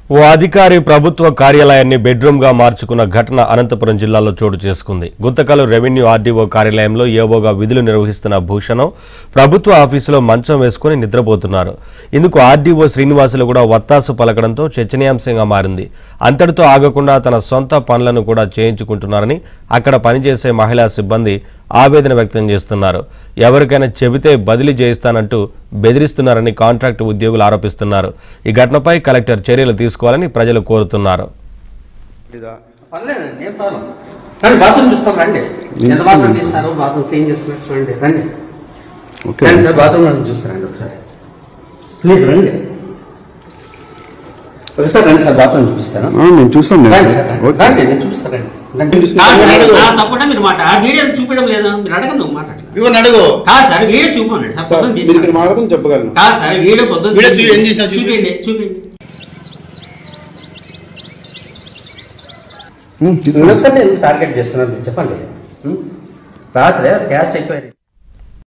ఓ అధికారి ప్రభుత్వ కార్యాలయాన్ని బెడ్రూమ్ గా మార్చుకున్న ఘటన అనంతపురం జిల్లాలో చోటు చేసుకుంది. గుంతకల్ రెవెన్యూ ఆర్డీఓ కార్యాలయంలో ఏవోగా విధులు నిర్వహిస్తున్న భూషణం ప్రభుత్వ ఆఫీసులో మంచం వేసుకుని నిద్రపోతున్నారు. ఇందుకు ఆర్డీఓ శ్రీనివాసులు కూడా వత్తాసు పలకడంతో చర్చనీయాంశంగా మారింది. అంతటితో ఆగకుండా తన సొంత పనులను కూడా చేయించుకుంటున్నారని అక్కడ పనిచేసే మహిళా సిబ్బంది ఆవేదన వ్యక్తం చేస్తున్నారు. ఎవరికైనా చెబితే బదిలీ చేయిస్తానంటూ బెదిరిస్తున్నారని కాంట్రాక్ట్ ఉద్యోగులు ఆరోపిస్తున్నారు. ఈ ఘటనపై కలెక్టర్ చర్యలు తీసుకోవాలని ప్రజలు కోరుతున్నారు. నేను చూస్తాను. తప్పకుండా మీరు మాట వీడియో చూపించడం లేదా మీరు అడగను మాట్లాడండి. అడుగు సార్ వీడియో చూపండి సార్ చెప్పగలను సార్ వీడియో పొద్దున్న చూపించండి టార్గెట్ చేస్తున్నారు చెప్పండి. రాత్రి క్యాస్ట్ ఎక్కువ